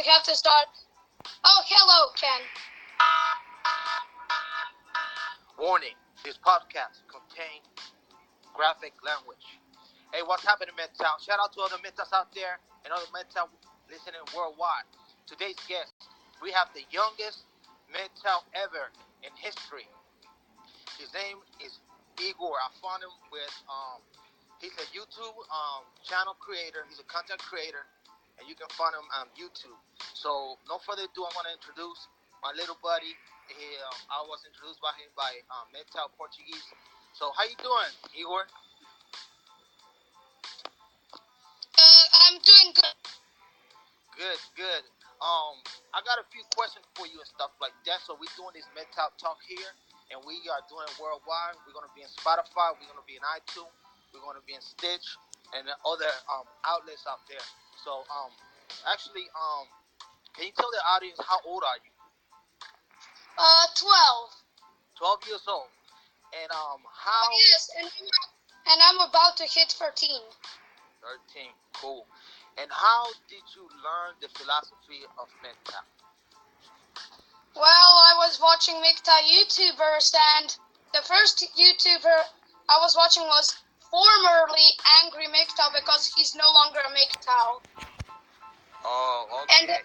we have to start. Oh, hello, Ken. Warning, this podcast contains graphic language. Hey, what's happening, MGTOW? Shout out to all the MGTOWs out there and other MGTOW listening worldwide. Today's guest, we have the youngest MGTOW ever in history. His name is Igor. I found him with, he's a YouTube channel creator. He's a content creator, and you can find him on YouTube. So, no further ado, I want to introduce my little buddy. I was introduced by him by MGTOW Portuguese. So, how you doing, Igor? I'm doing good. Good. I got a few questions for you and stuff like that. So, we're doing this MGTOW talk here, and we are doing it worldwide. We're going to be in Spotify. We're going to be in iTunes. We're going to be in Stitch and other outlets out there. So, actually, can you tell the audience how old are you? 12. 12 years old. And how? Oh, yes, and I'm about to hit 13. 13. Cool. And how did you learn the philosophy of MGTOW? Well, I was watching MGTOW YouTubers, and the first YouTuber I was watching was formerly Angry MGTOW because he's no longer a MGTOW. Oh, okay.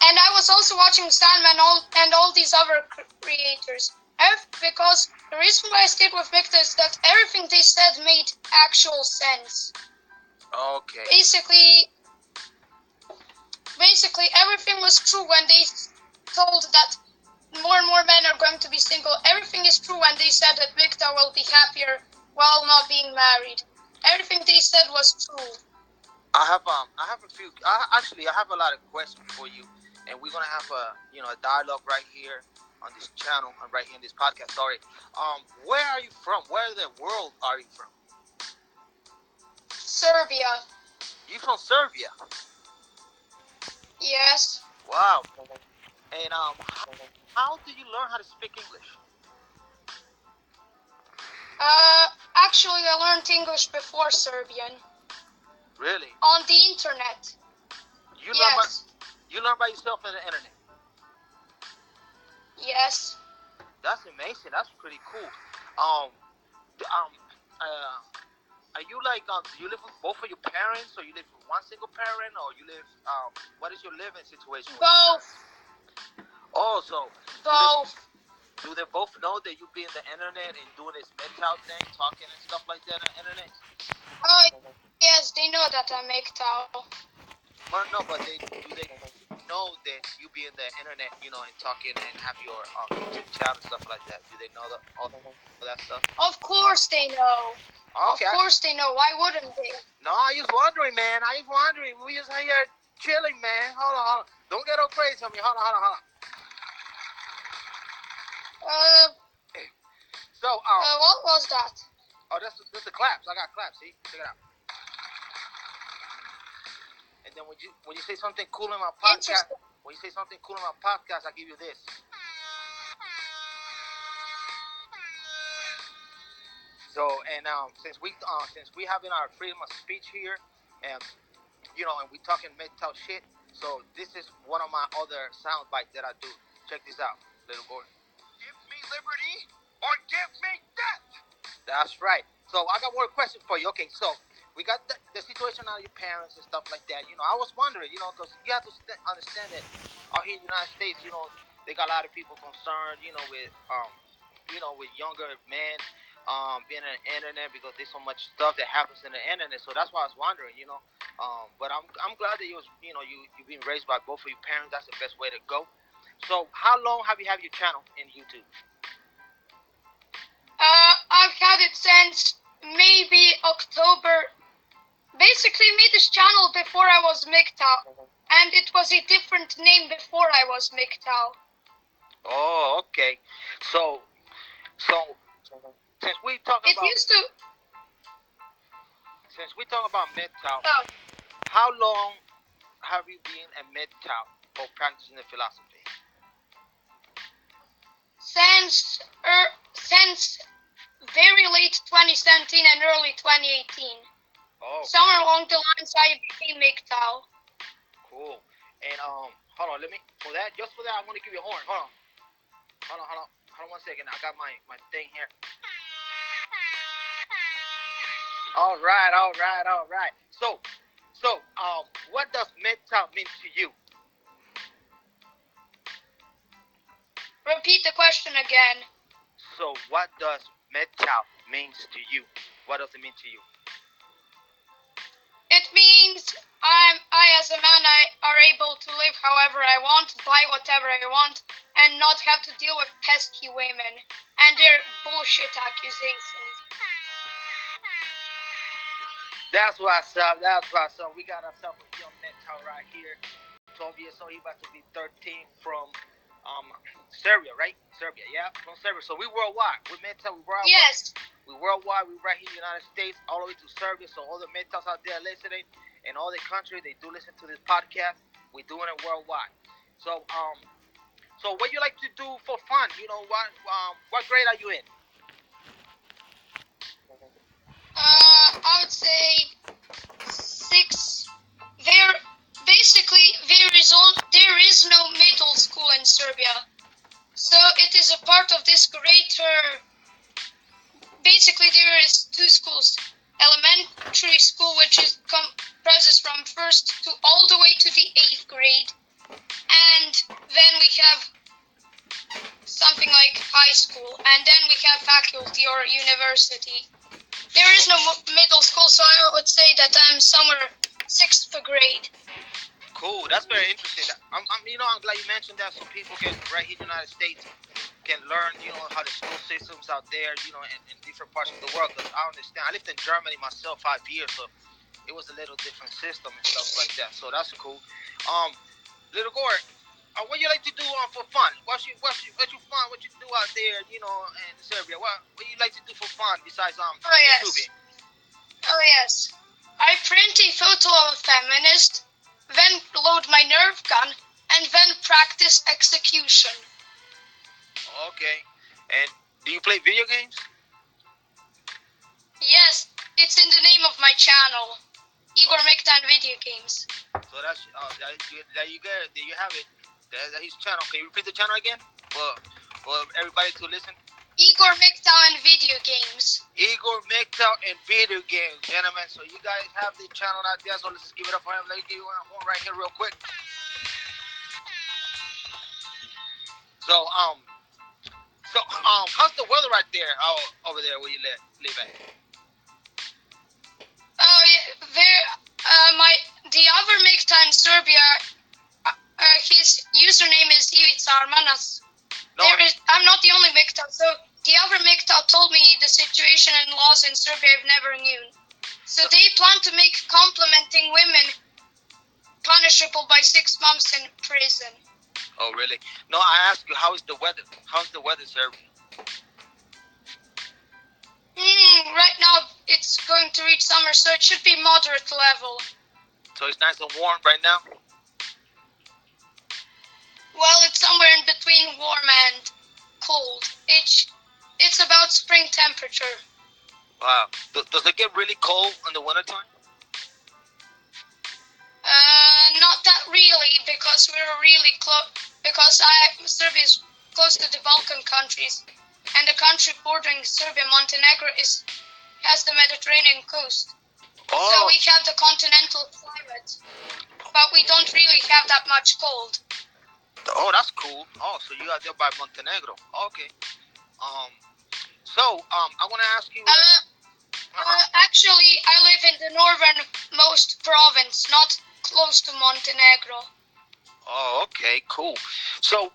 And I was also watching Sandman and all these other creators. Because the reason why I stick with MGTOW is that everything they said made actual sense. Okay. Basically, everything was true when they told that more and more men are going to be single. Everything is true when they said that MGTOW will be happier while not being married. Everything they said was true. I have a few. I have a lot of questions for you, and we're gonna have a dialogue right here on this channel and right here in this podcast. Sorry. Where are you from? Where in the world are you from? Serbia. You from Serbia? Yes. Wow. And how did you learn how to speak English? Actually, I learned English before Serbian. Really? On the internet. Yes. You learn by yourself on the internet? Yes. That's amazing. That's pretty cool. Are you like, do you live with both of your parents, or you live with one single parent, or you live, what is your living situation? Both. Oh, so. Both. Do they both know that you be in the internet and doing this MGTOW thing, talking and stuff like that on the internet? Yes, they know that I MGTOW. Well, no, but do they know that you be in the internet, and talking and have your YouTube channel and stuff like that? Do they know all that stuff? Of course they know. Okay. Of course they know. Why wouldn't they? No, I just wondering, man. We just here chilling, man. Hold on. Don't get all crazy on me. Hold on. So, what was that? Oh, that's the claps. I got claps. See, check it out. And then when you say something cool in my podcast, I give you this. So, and since we having our freedom of speech here, and and we talking MGTOW shit, so this is one of my other sound bites that I do. Check this out, little boy. Give me liberty or give me death. That's right. So I got one question for you. Okay, so we got the situation of your parents and stuff like that. I was wondering, because you have to understand that out here in the United States, they got a lot of people concerned, with younger men being on the internet because there's so much stuff that happens in the internet. So that's why I was wondering, But I'm glad that you've been raised by both of your parents. That's the best way to go. So how long have you had your channel in YouTube? I've had it since maybe October. Basically, made this channel before I was MGTOW, and it was a different name before I was MGTOW. Oh, okay. So since we talk about MGTOW, how long have you been a MGTOW or practicing the philosophy? Since very late 2017 and early 2018. Oh. Somewhere along the lines, I became MGTOW. Cool. And hold on, just for that, I want to give you a horn. Hold on 1 second. I got my thing here. All right. So, what does MGTOW mean to you? Repeat the question again. So, what does MGTOW means to you? What does it mean to you? It means I as a man, I are able to live however I want, buy whatever I want, and not have to deal with pesky women and their bullshit accusations. That's what's up. We got ourselves a young MGTOW right here. 12 years old. He about to be 13 from Serbia, right? Serbia, yeah, from Serbia. So we worldwide. We MGTOW. We worldwide. Yes. We worldwide. We right here in the United States, all the way to Serbia. So all the MGTOWs out there listening, in all the country, they do listen to this podcast. We're doing it worldwide. So what you like to do for fun? You know what grade are you in? I would say 6. There is no middle school in Serbia, so it is a part of this greater. Basically, there is 2 schools: elementary school, which comprises from 1st to all the way to the 8th grade, and then we have something like high school, and then we have faculty or university. There is no middle school, so I would say that I'm somewhere 6th grade. Cool, that's very interesting. I'm glad you mentioned that, so people can right here in the United States can learn, how the school systems out there, in different parts of the world. Because I understand. I lived in Germany myself 5 years, so it was a little different system and stuff like that. So that's cool. Little Gore, what you like to do for fun? What you fun? What you do out there, in Serbia? What you like to do for fun besides YouTube? Oh yes. I print a photo of a feminist, then load my nerve gun, and then practice execution. Okay. And do you play video games? Yes, it's in the name of my channel, Igor MGTOW Video Games. So that's there you go. There you have it. That's his channel. Can you repeat the channel again for everybody to listen? Igor MGTOW and Video Games. Igor MGTOW and Video Games, gentlemen. So you guys have the channel out there. So let's just give it up for him. Let me give you one right here, real quick. So how's the weather right there? Over there where you live at? Oh yeah, the other MGTOW in Serbia. His username is Ivica Armanas. No. I'm not the only MGTOW, so the other MGTOW told me the situation and laws in Serbia I've never knew. So they plan to make complimenting women punishable by 6 months in prison. Oh, really? No, I asked you, how is the weather? How's the weather, Serbia? Right now it's going to reach summer, so it should be moderate level. So it's nice and warm right now? Well, it's somewhere in between warm and cold. It's about spring temperature. Wow. Does it get really cold in the wintertime? Not that really, because we're really close. Because Serbia is close to the Balkan countries, and the country bordering Serbia, Montenegro, has the Mediterranean coast. Oh. So we have the continental climate, but we don't really have that much cold. Oh, that's cool. Oh, so you are there by Montenegro. Okay. So I want to ask you. Actually, I live in the northernmost province, not close to Montenegro. Oh, okay, cool. So,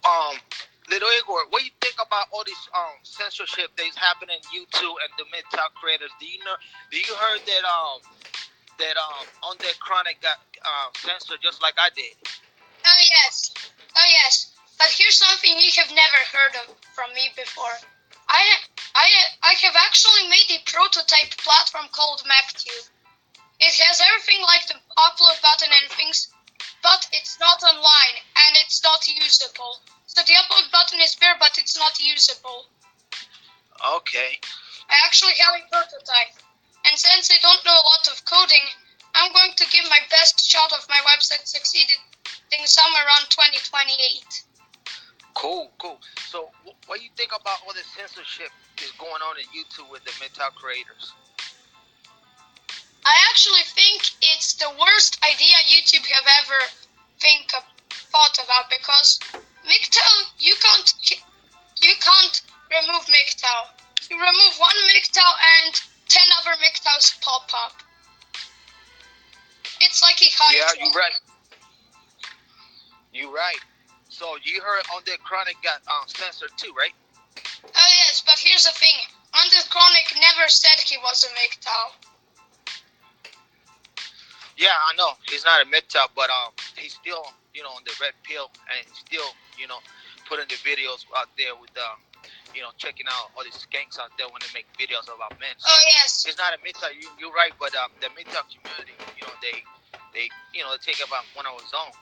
little Igor, what do you think about all this censorship that is happening in YouTube and the MGTOW creators? Do you heard that On Deck Chronic got censored just like I did? Oh yes. But here's something you have never heard of from me before. I have actually made a prototype platform called MGTOW. It has everything like the upload button and things, but it's not online and it's not usable. So the upload button is there, but it's not usable. Okay. I actually have a prototype. And since I don't know a lot of coding, I'm going to give my best shot of my website succeeded. think somewhere around 2028. Cool. So, what do you think about all this censorship is going on in YouTube with the MGTOW creators? I actually think it's the worst idea YouTube have ever thought about, because MGTOW, you can't remove MGTOW. You remove one MGTOW and 10 other MGTOWs pop up. It's like a hydra. Yeah, you're right. You're right. So you heard On the Chronic got censored too, right? Oh yes, but here's the thing. On the Chronic never said he was a MGTOW. Yeah, I know. He's not a MGTOW, but he's still, on the red pill, and he's still, putting the videos out there with checking out all these skanks out there when they make videos about men. So oh yes. he's not a MGTOW. You're right, but the MGTOW community, they take about one of his own.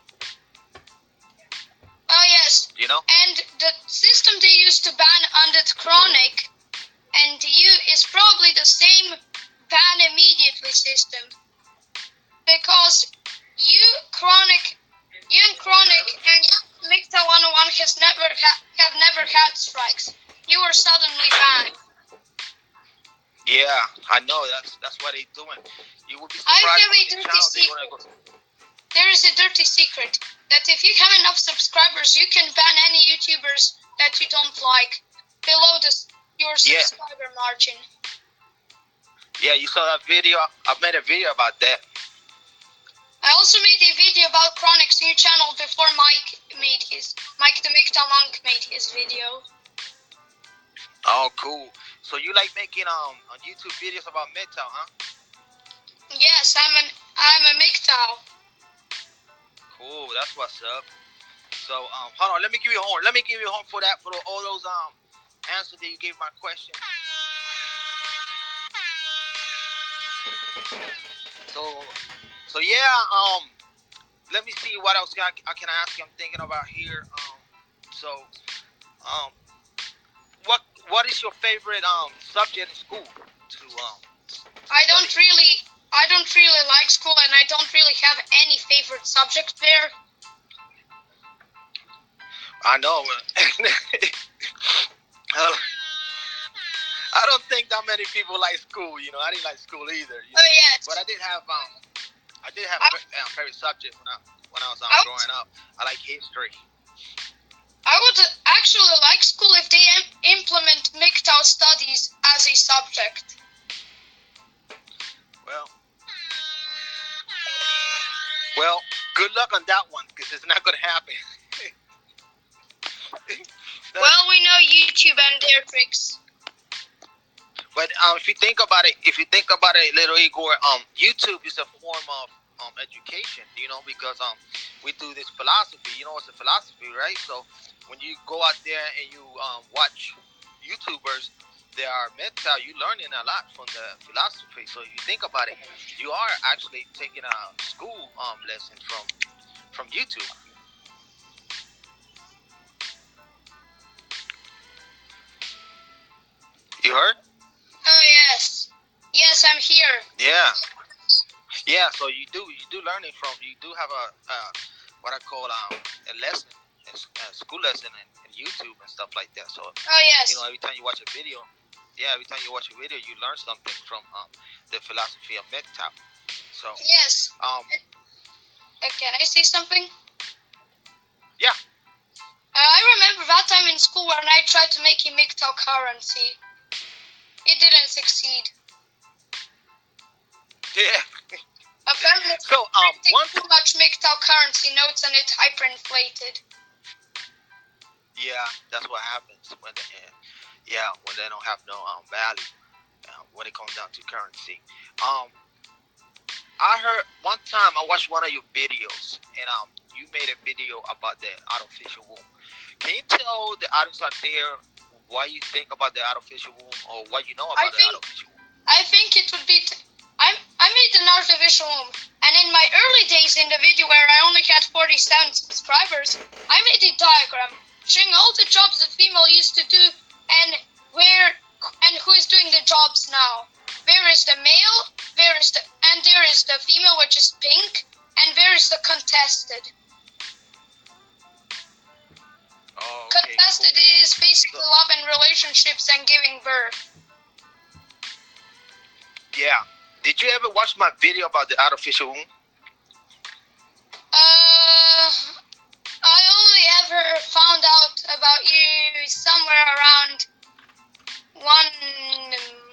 Oh yes. And the system they used to ban Under the Chronic and you is probably the same ban immediately system. Because you and Chronic and MGTOW 101 have never had strikes. You were suddenly banned. Yeah, I know. That's what they're doing. You would be surprised. There is a dirty secret that if you have enough subscribers, you can ban any YouTubers that you don't like below your subscriber margin. Yeah, you saw that video. I made a video about that. I also made a video about Chronic's new channel before Mike the MGTOW Monk made his video. Oh, cool. So you like making on YouTube videos about MGTOW, huh? Yes, I'm a MGTOW. Cool, that's what's up. So hold on, let me give you a horn. Let me give you a horn for that, for all those answers that you gave my question. So yeah, let me see what else I can ask you. I'm thinking about here. What is your favorite subject in school? I don't really like school, and I don't really have any favorite subject there. I know. I don't think that many people like school. I didn't like school either. Oh yes. But I did have favorite subject when I was growing up. I like history. I would actually like school if they implement MGTOW studies as a subject. Well, good luck on that one, because it's not going to happen. Well, we know YouTube and their tricks. But if you think about it, little Igor, YouTube is a form of education, because we do this philosophy. It's a philosophy, right? So when you go out there and you watch YouTubers, they are MGTOW, you're learning a lot from the philosophy. So if you think about it, you are actually taking a school lesson from YouTube. You heard? Oh yes, I'm here. Yeah. So you do learning from. You do have a what I call a lesson, a school lesson in YouTube and stuff like that. So yes. Every time you watch a video, you learn something from the philosophy of MGTOW. So yes. Can I say something? Yeah. I remember that time in school when I tried to make a MGTOW currency. It didn't succeed. Yeah. Apparently, so too much MGTOW currency notes and it hyperinflated. Yeah, that's what happens when they don't have no value when it comes down to currency. I heard one time I watched one of your videos, and you made a video about the artificial womb. Can you tell the audience out there what you think about the artificial womb, or what you know about the artificial womb? I think it would be. I made an artificial womb, and in my early days in the video where I only had 47 subscribers, I made a diagram showing all the jobs the female used to do and who is doing the jobs now. Where is the male? There is the female, which is pink, and where is the contested? relationships and giving birth. Yeah. Did you ever watch my video about the artificial womb? I only ever found out about you somewhere around 1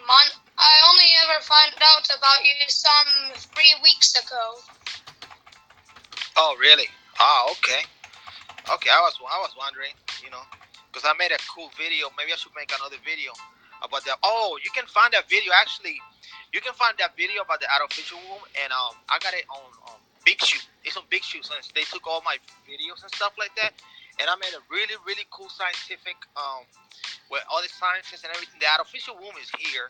month. I only ever found out about you some 3 weeks ago. Oh, really? Oh, okay. Okay, I was wondering, because I made a cool video. Maybe I should make another video about that. Oh, you can find that video actually. You can find that video about the artificial womb, and I got it on Big Shoot. It's on Big Shoot, so they took all my videos and stuff like that, and I made a really really cool scientific where all the scientists and everything. The artificial womb is here.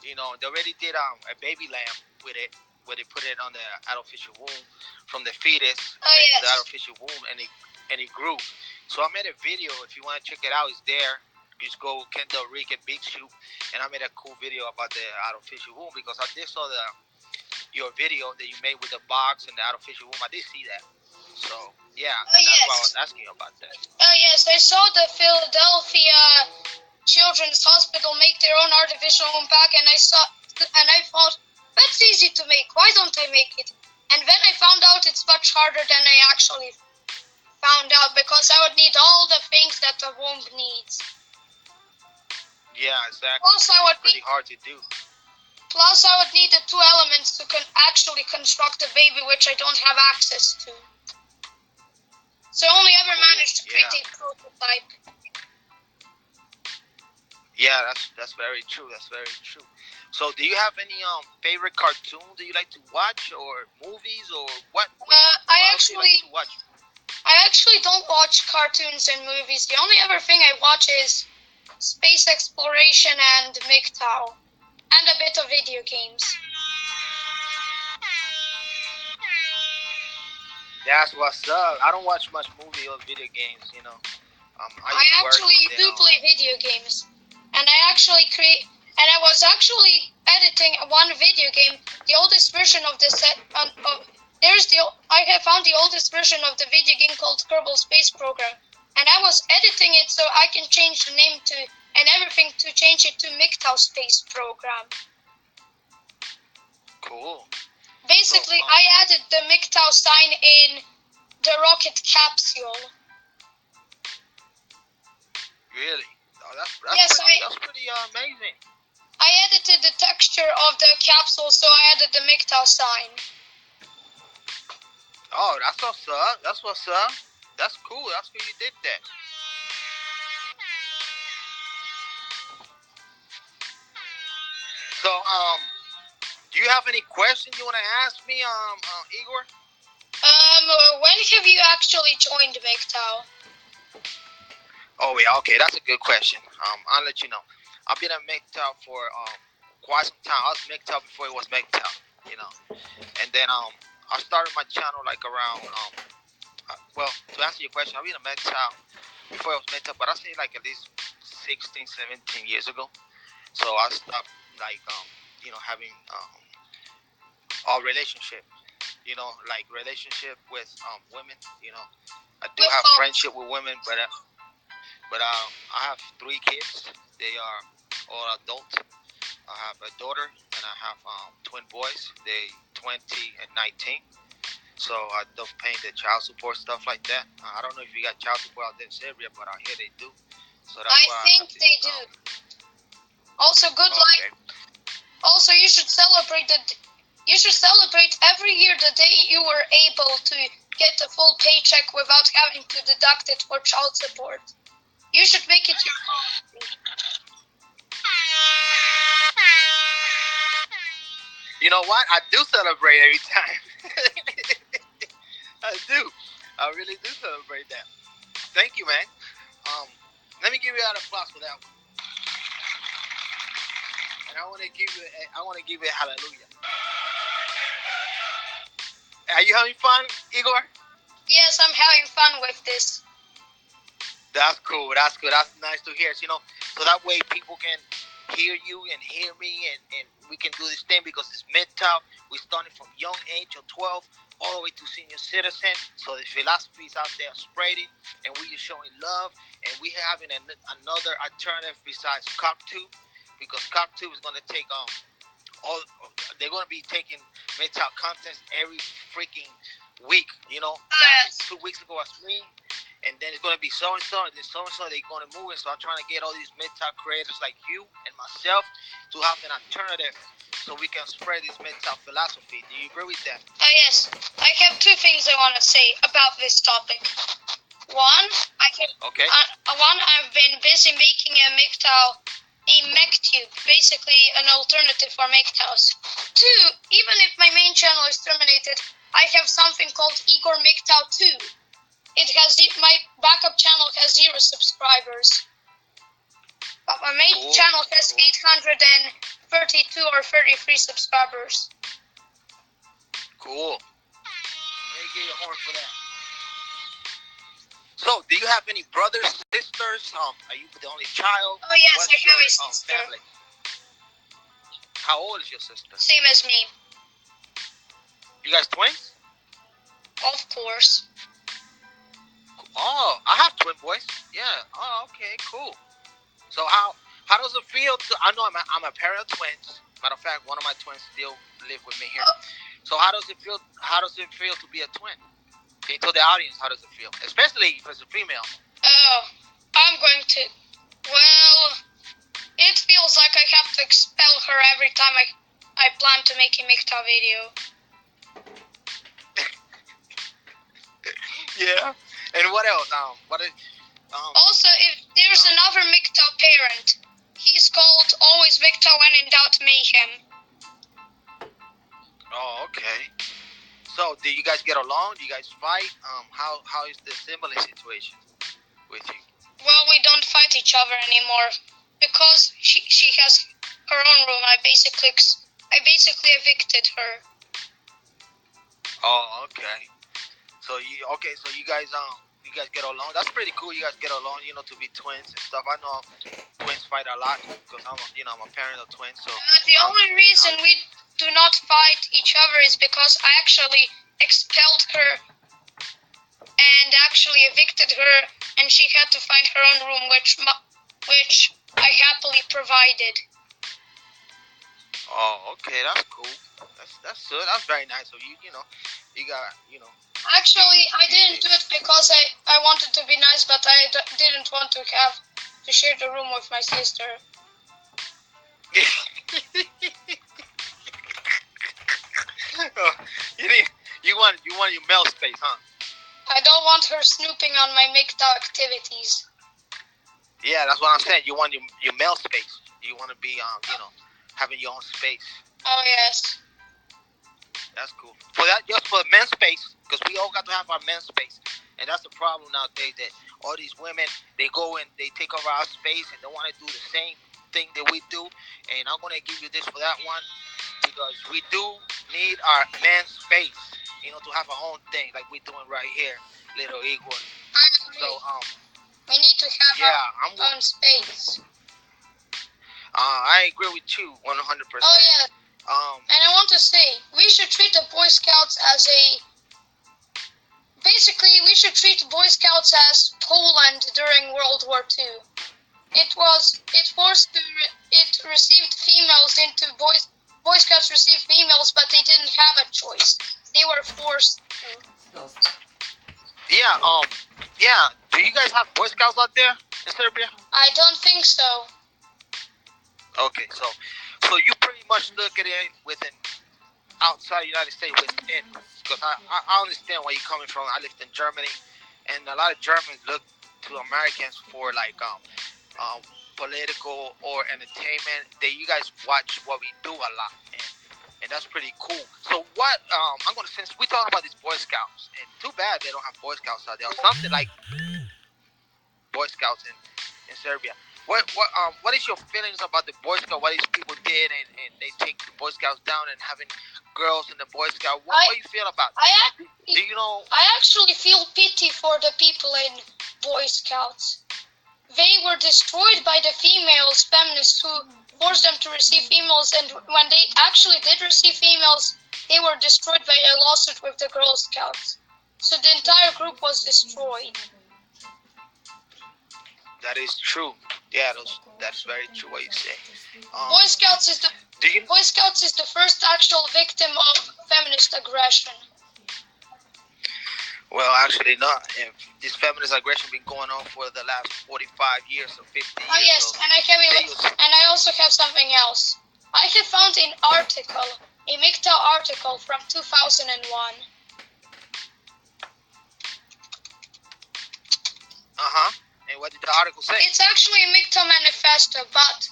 They already did a baby lamb with it, where they put it on the artificial womb from the fetus to the artificial womb, and it grew. So I made a video. If you want to check it out, it's there. You just go KenDelRICAN Big Shoot, and I made a cool video about the artificial womb because I did saw your video that you made with the box and the artificial womb. I did see that. So yeah, that's why I was asking you about that. Yes, I saw the Philadelphia Children's Hospital make their own artificial womb pack, and I thought that's easy to make. Why don't I make it? And then I found out it's much harder than I actually found out, because I would need all the things that the womb needs. Yeah, exactly. Plus, it's pretty hard to do. Plus, I would need the 2 elements to actually construct a baby, which I don't have access to. So I only ever managed to create a prototype. Yeah, that's very true. That's very true. So, do you have any favorite cartoons that you like to watch, or movies, or what? I actually don't watch cartoons and movies. The only other thing I watch is space exploration and MGTOW, and a bit of video games. That's what's up. I don't watch much movie or video games. I actually do play video games, and I was actually editing one video game, the oldest version of the set. I have found the oldest version of the video game called Kerbal Space Program, and I was editing it so I can change the name and everything to change it to MGTOW Space Program. Cool. Basically, I added the MGTOW sign in the rocket capsule. Really? Oh, that's pretty amazing. I edited the texture of the capsule, so I added the MGTOW sign. Oh, that's what's up. That's what's up. That's cool. That's cool you did that. So, do you have any questions you want to ask me, Igor? When have you actually joined MGTOW? Oh yeah, okay, that's a good question. I'll let you know. I've been at MGTOW for quite some time. I was MGTOW before it was MGTOW, and then I started my channel like around well, to answer your question, I've been at MGTOW before it was MGTOW, but I say like at least 16, 17 years ago. So I stopped like having all relationship, like relationship with women. I do have friendship with women, but I have 3 kids. They are all adults. I have a daughter and I have twin boys. They 20 and 19. So I don't pay the child support, stuff like that. I don't know if you got child support out there in Serbia, but out here they do. So that's I think they do. Also, good life. Also, you should celebrate every year the day you were able to get a full paycheck without having to deduct it for child support. You should make it your policy. You know what? I do celebrate every time. I do. I really do celebrate that. Thank you, man. Let me give you an applause for that one. And I want to give you a hallelujah. Are you having fun, Igor? Yes, I'm having fun with this. That's cool. That's good. That's nice to hear. So that way people can hear you and hear me, and we can do this thing because it's MGTOW. We starting from young age of 12 all the way to senior citizen. So the philosophy is out there spreading, and we are showing love, and we having another alternative besides COP2, because COP2 is going to take all they're going to be taking MGTOW contents every freaking week. Last 2 weeks ago was me, and then it's going to be so and so, and then so and so. They're going to move it. So I'm trying to get all these MGTOW creators like you and myself to have an alternative, so we can spread this MGTOW philosophy. Do you agree with that? Yes. I have two things I want to say about this topic. One, I've been busy making a MGTOW basically an alternative for MGTOWs. Two, even if my main channel is terminated, I have something called Igor MGTOW 2. My backup channel has 0 subscribers, but my main channel has 832 or 33 subscribers. Cool. Let me get your horn for that. So, do you have any brothers, sisters? Are you the only child? Oh yes, I have a sister. Family? How old is your sister? Same as me. You guys twins? Of course. Oh, I have twin boys. Yeah. Oh, okay, cool. So how does it feel to? I know I'm a parent of twins. Matter of fact, one of my twins still live with me here. So how does it feel? How does it feel to be a twin? Can you tell the audience how does it feel, especially if it's a female? I'm going to. Well, it feels like I have to expel her every time I plan to make a MGTOW video. Yeah. And what else? Also, if there's another MGTOW parent, he's called Always MGTOW When in Doubt Mayhem. Oh, okay. So, do you guys get along? Do you guys fight? How is the sibling situation with you? Well, we don't fight each other anymore because she has her own room. I basically evicted her. Oh, okay. So you guys get along. That's pretty cool. You guys get along, to be twins and stuff. I know twins fight a lot because I'm a parent of twins. So the only reason we do not fight each other is because I actually expelled her and actually evicted her, and she had to find her own room, which I happily provided. Oh, okay, that's cool. That's good. That's very nice. So you got. Actually, I didn't do it because I wanted to be nice, but I didn't want to have to share the room with my sister. You want your male space, huh? I don't want her snooping on my MGTOW activities. Yeah, that's what I'm saying. You want your male space. You want to be having your own space. Oh yes. That's cool. For that, just for men's space, because we all got to have our men's space, and that's the problem nowadays. That all these women, they go and they take over our space and they want to do the same thing that we do. And I'm gonna give you this for that one, because we do need our men's space, to have our own thing like we're doing right here, little Igor. So we need to have our own space. I agree with you 100%. Oh yeah. And I want to say, we should treat the Boy Scouts we should treat Boy Scouts as Poland during World War II. It received females into Boy Scouts received females, but they didn't have a choice. They were forced to. Yeah, yeah. Do you guys have Boy Scouts out there in Serbia? I don't think so. Okay, so you pretty much look at it within outside the United States within, because I understand where you're coming from. I lived in Germany, and a lot of Germans look to Americans for like political or entertainment. That you guys watch what we do a lot, and that's pretty cool. So what since we talking about these Boy Scouts, and too bad they don't have Boy Scouts out there, or something like Boy Scouts in Serbia. What is your feelings about the Boy Scout? What these people did, and they take the Boy Scouts down and having girls in the Boy Scout? What do you feel about that? I actually feel pity for the people in Boy Scouts. they were destroyed by the females, feminists, who forced them to receive females, and when they actually did receive females, they were destroyed by a lawsuit with the Girl Scouts. So the entire group was destroyed. That is true. Yeah, that's very true what you say. Boy Scouts is the first actual victim of feminist aggression. Well, actually not. If this feminist aggression been going on for the last 45 years or 50 years. Oh yes, so and I also have something else. I have found an article, a MGTOW article from 2001. And what did the article say? It's actually a MGTOW manifesto, but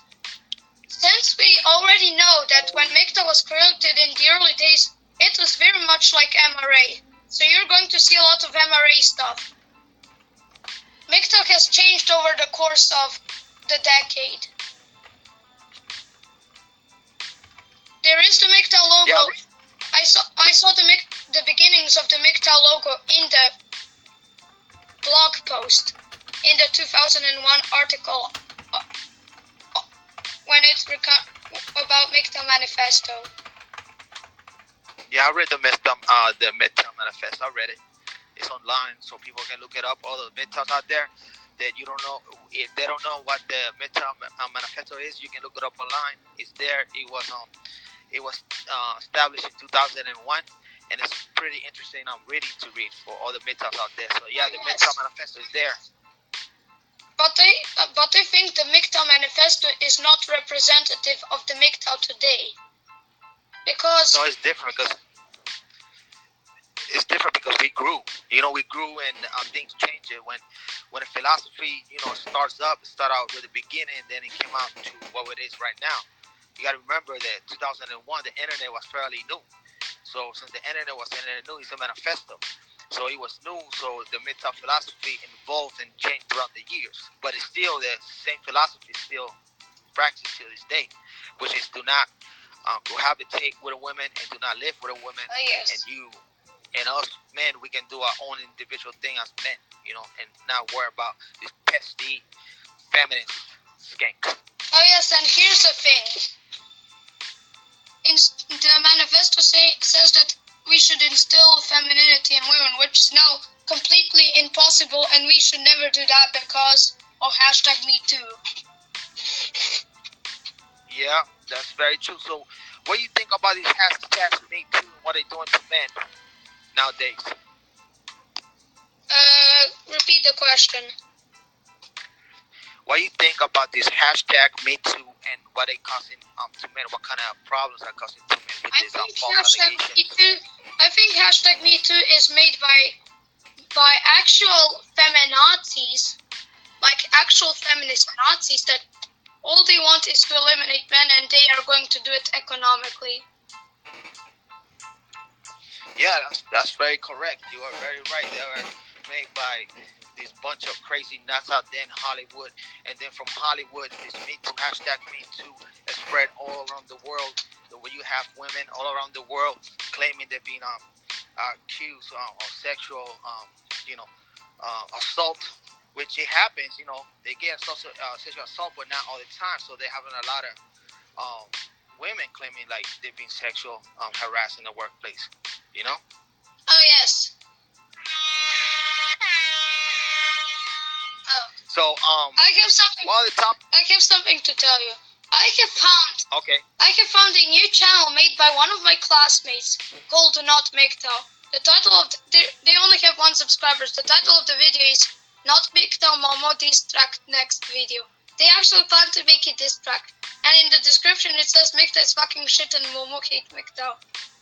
since we already know that when MGTOW was created in the early days, it was very much like MRA. So you're going to see a lot of MRA stuff. MGTOW has changed over the course of the decade. There is the MGTOW logo. Yeah. I saw the beginnings of the MGTOW logo in the blog post in the 2001 article when it's about MGTOW manifesto. Yeah, I read the MGTOW manifesto. I read it. It's online, so people can look it up. All the MGTOWs out there that you don't know, if they don't know what the MGTOW manifesto is, you can look it up online. It's there. It was established in 2001, and it's pretty interesting. I'm ready to read for all the MGTOWs out there. So yeah, the MGTOW manifesto is there. But I think the MGTOW manifesto is not representative of the MGTOW today. Because no, it's different because we grew. We grew and things change. When a philosophy, starts up, it started out with the beginning, and then it came out to what it is right now. You got to remember that 2001, the internet was fairly new. So since the internet was new, it's a manifesto. So it was new. So the MGTOW philosophy evolved and changed throughout the years. But it's still the same philosophy, still practiced to this day, which is do not cohabitate with a woman and do not live with a woman. Yes. And you and us men, we can do our own individual thing as men, and not worry about this pesky feminist skank. Oh yes, and here's the thing. The manifesto says that we should instill femininity in women, which is now completely impossible, and we should never do that because of #MeToo. Yeah, that's very true. So, what do you think about these hashtags #MeToo and what they're doing to men nowadays? Repeat the question. What do you think about this #MeToo and what they causing to men? What kind of problems are causing to men with this false allegations? I think #MeToo is made by actual feminazis, like actual feminist Nazis that all they want is to eliminate men, and they are going to do it economically. Yeah, that's very correct. You are very right. They are made by this bunch of crazy nuts out there in Hollywood, and then from Hollywood, this #MeToo is spread all around the world. Where you have women all around the world claiming they're being accused of sexual, assault, which it happens. They get sexual assault, but not all the time. So they're having a lot of women claiming like they've been sexual harassed in the workplace. Oh yes. Oh. So I have something. I have something to tell you. I have found a new channel made by one of my classmates called Not MGTOW. The title of they only have 1 subscriber. The title of the video is Not MGTOW Momo Diss Track Next Video. They actually plan to make a diss track, and in the description it says MGTOW is fucking shit and Momo hate MGTOW.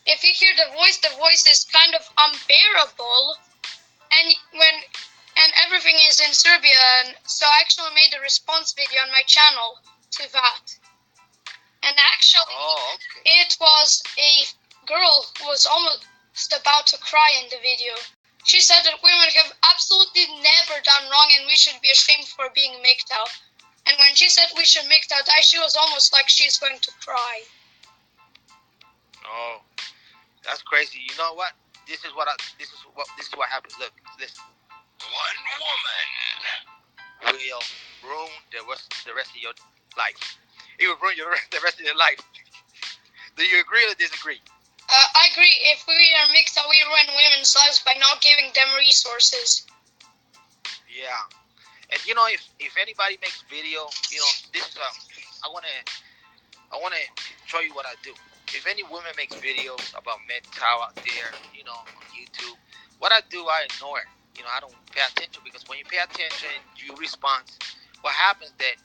If you hear the voice is kind of unbearable, and everything is in Serbian, so I actually made a response video on my channel to that. And actually, It was a girl who was almost about to cry in the video. She said that women have absolutely never done wrong and we should be ashamed for being MGTOW. And when she said we should MGTOW die, she was almost like she's going to cry. Oh, that's crazy. You know what? This is what happens. Look, listen. One woman will ruin the rest of your life. It will ruin the rest of your life. Do you agree or disagree? I agree. If we are mixed, that we ruin women's lives by not giving them resources. Yeah. And if anybody makes video, this is I wanna show you what I do. If any woman makes videos about MGTOW out there, on YouTube, what I do, I ignore it. I don't pay attention because when you pay attention, you respond. What happens that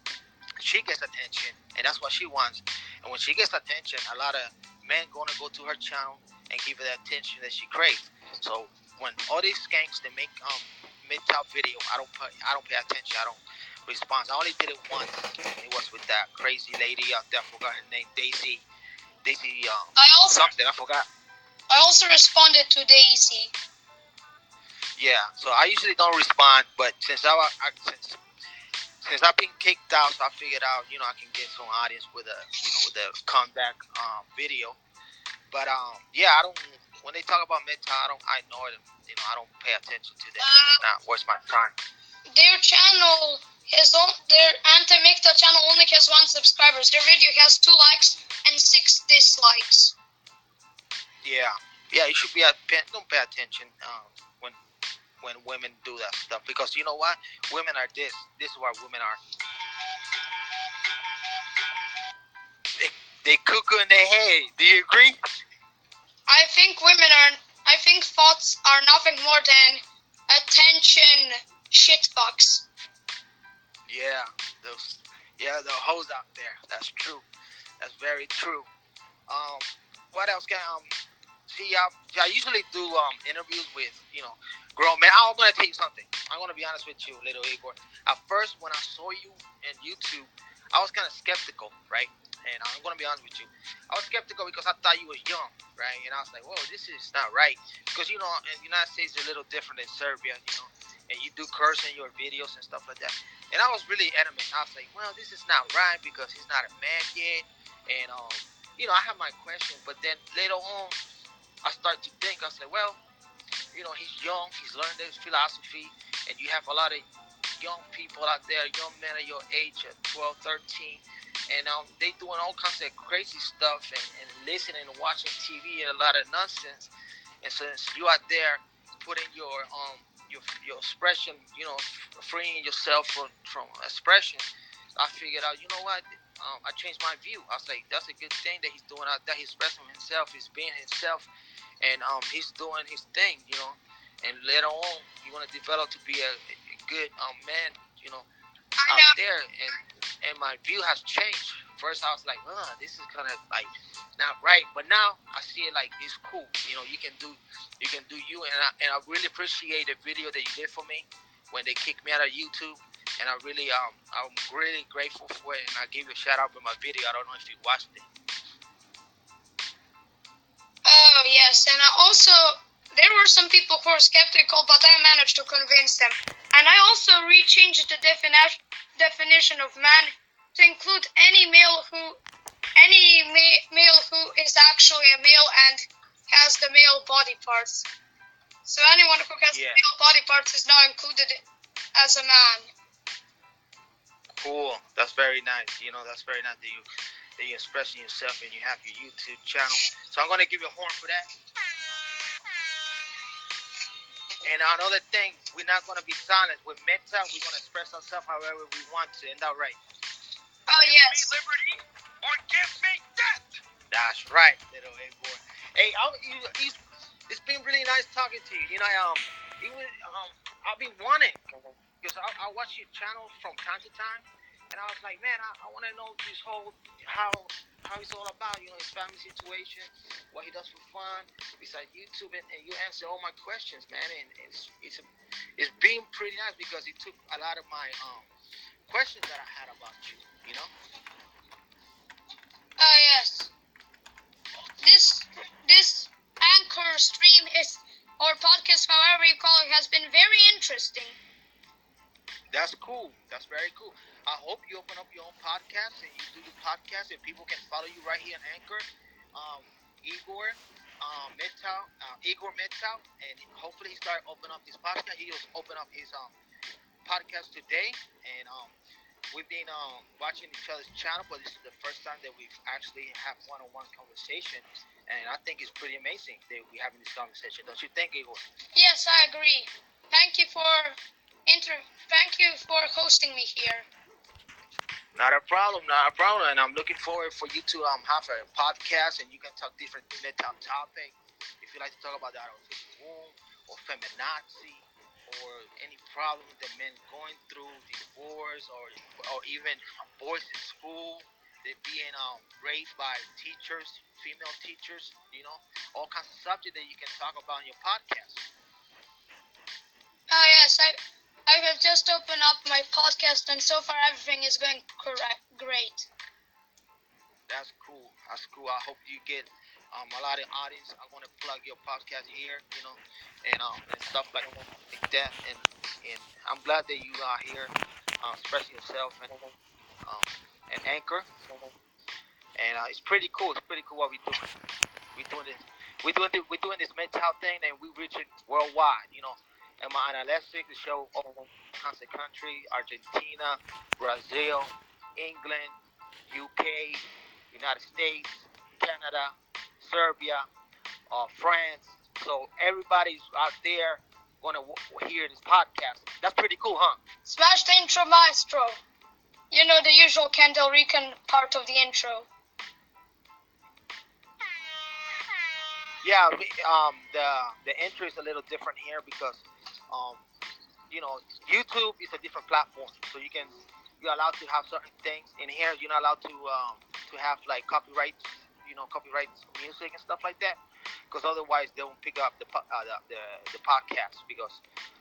she gets attention, and that's what she wants. And when she gets attention, a lot of men gonna go to her channel and give her the attention that she craves. So when all these skanks they make mid-top video, I don't pay attention. I don't respond. I only did it once. It was with that crazy lady out there. I forgot her name, Daisy something. I forgot. I also responded to Daisy. Yeah. So I usually don't respond, but since I've been kicked out, so I figured out, I can get some audience with a comeback video. But yeah, I don't. When they talk about MGTOW, I ignore them. I don't pay attention to them. It's not worth my time. Their channel, their anti-MGTOW channel only has 1 subscriber. Their video has 2 likes and 6 dislikes. Yeah, you should don't pay attention when women do that stuff, because you know what? Women are this. This is what women are. They cuckoo in their head. Do you agree? I think thoughts are nothing more than attention shitbox. Yeah, the hoes out there. That's true. That's very true. Um, what else can see? I usually do interviews with grown men. I'm gonna tell you something. I'm gonna be honest with you, little Igor. At first, when I saw you in YouTube, I was kind of skeptical, right? And I'm gonna be honest with you. I was skeptical because I thought you was young, right? And I was like, whoa, this is not right. Because in the United States, it's a little different than Serbia, and you do curse in your videos and stuff like that. And I was really adamant. I was like, well, this is not right because he's not a man yet, and I have my questions. But then later on, I start to think. I say, well, he's young. He's learned this philosophy, and you have a lot of young people out there, young men of your age, at 12, 13, and they doing all kinds of crazy stuff and listening and watching TV and a lot of nonsense. And since you out there putting your expression, freeing yourself from expression, I figured out, you know what? I changed my view. I was like, that's a good thing that he's doing out there. He's expressing himself. He's being himself, and he's doing his thing, And later on, you want to develop to be a good man, out there. And my view has changed. First, I was like, this is kind of like not right, but now I see it like it's cool. You can do you, and I really appreciate the video that you did for me when they kicked me out of YouTube. And I'm really grateful for it, and I gave you a shout out with my video. I don't know if you watched it. Oh, yes, and there were some people who were skeptical, but I managed to convince them. And I also rechanged the definition of man to include any male who is actually a male and has the male body parts. So anyone who has male body parts is now included as a man. Cool. That's very nice. That's very nice that you're expressing yourself and you have your YouTube channel. So I'm gonna give you a horn for that. And another thing, we're not gonna be silent. With MGTOW, we're gonna express ourselves however we want to. Isn't that right? Oh, yes. Give me liberty or give me death. That's right, little Igor. Hey, it's been really nice talking to you. I've been wanting, because I watch your channel from time to time, and I was like, man, I want to know this whole how it's all about. His family situation, what he does for fun besides YouTube, and you answer all my questions, man. And it's been pretty nice because it took a lot of my questions that I had about you. Oh, yes. This anchor stream or podcast, however you call it, has been very interesting. That's cool. That's very cool. I hope you open up your own podcast and you do the podcast and people can follow you right here on Anchor. Igor Igor MGTOW, and hopefully he start open up this podcast. He just open up his podcast today, and we've been watching each other's channel, but this is the first time that we've actually have one-on-one conversation, and I think it's pretty amazing that we're having this conversation. Don't you think, Igor? Yes, I agree. Thank you for Thank you for hosting me here. Not a problem, not a problem. And I'm looking forward for you to have a podcast and you can talk different mental topic. If you like to talk about the artificial womb or feminazi or any problem that men going through, divorce or even boys in school, they being raised by teachers, female teachers, all kinds of subject that you can talk about in your podcast. Oh yes, I have just opened up my podcast, and so far everything is going great. That's cool. That's cool. I hope you get a lot of audience. I want to plug your podcast here, and stuff like that. And I'm glad that you are here, expressing yourself and Anchor. And it's pretty cool. It's pretty cool what we do. We doing this. We're doing this mental thing, and we reach it worldwide. And my analytics show all kinds of country: Argentina, Brazil, England, UK, United States, Canada, Serbia, France. So everybody's out there gonna hear this podcast. That's pretty cool, huh? Smash the intro, maestro. You know, the usual KenDelRICAN part of the intro. Yeah, the intro is a little different here because YouTube is a different platform, so you're allowed to have certain things in here. You're not allowed to have like copyrights, copyrights music and stuff like that, because otherwise they won't pick up the podcast because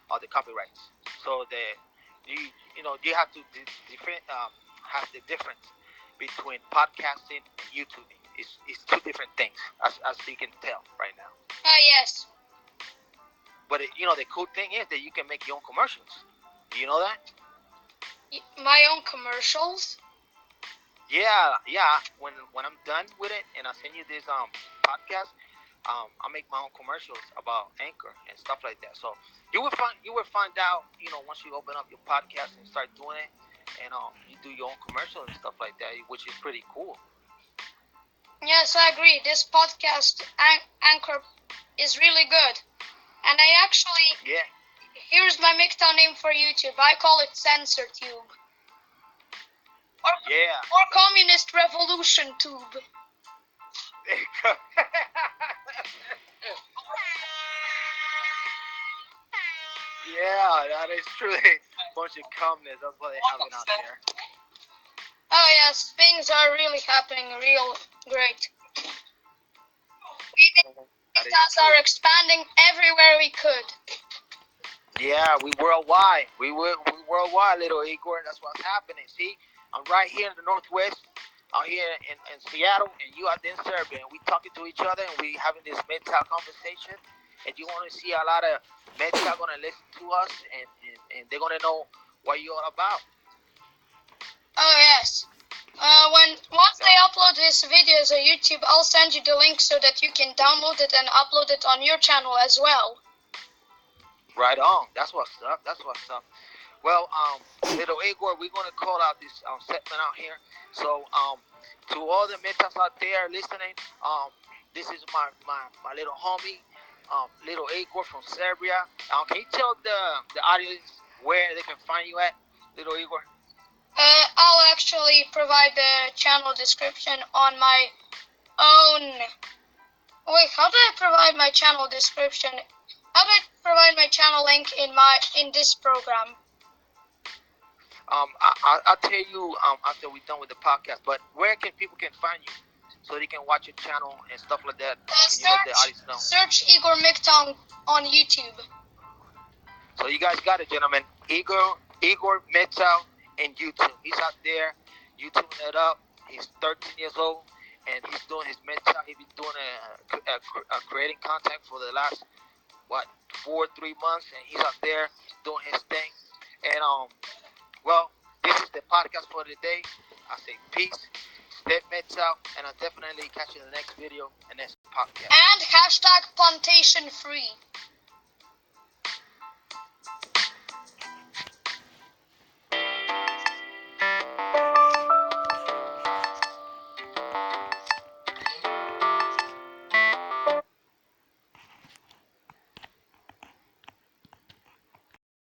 of the copyrights. So you have to different have the difference between podcasting and YouTube. It's two different things, as you can tell right now. Yes. But the cool thing is that you can make your own commercials. Do you know that? My own commercials? Yeah. When I'm done with it and I send you this podcast, I make my own commercials about Anchor and stuff like that. So you will find out once you open up your podcast and start doing it, and you do your own commercials and stuff like that, which is pretty cool. Yes, I agree. This podcast Anchor is really good, and I actually Here's my MGTOW name for YouTube. I call it CensorTube. Or Communist Revolution Tube. Yeah, that is true. Bunch of communists. That's what they're having out there. Oh yes, things are really happening real great. MGTOWs are expanding everywhere we could. Yeah, we worldwide. We worldwide, little Igor. That's what's happening. See, I'm right here in the Northwest, out here in Seattle, and you out there in Serbia, and we talking to each other, and we having this mental conversation. And you want to see a lot of mental gonna listen to us, and they're gonna know what you're all about. Oh yes. Once they upload this video to YouTube, I'll send you the link so that you can download it and upload it on your channel as well. Right on. That's what's up. Well, little Igor, we're gonna call out this segment out here. So, to all the metas out there listening, this is my little homie, little Igor from Serbia. Can you tell the audience where they can find you at, little Igor? I'll actually provide the channel description on my own. Wait, how do I provide my channel description? How do I provide my channel link in this program? I'll tell you after we're done with the podcast. But where can people find you so they can watch your channel and stuff like that? Can you let the audience know? Search Igor MGTOW on YouTube. So you guys got it, gentlemen. Igor MGTOW and YouTube. He's out there YouTubing it up. He's 13 years old and he's doing his MGTOW. He's been doing creating content for the last 3 months, and he's out there doing his thing. And well, this is the podcast for today. I say peace, stay MGTOW, and I'll definitely catch you in the next video and next podcast. And #plantation free.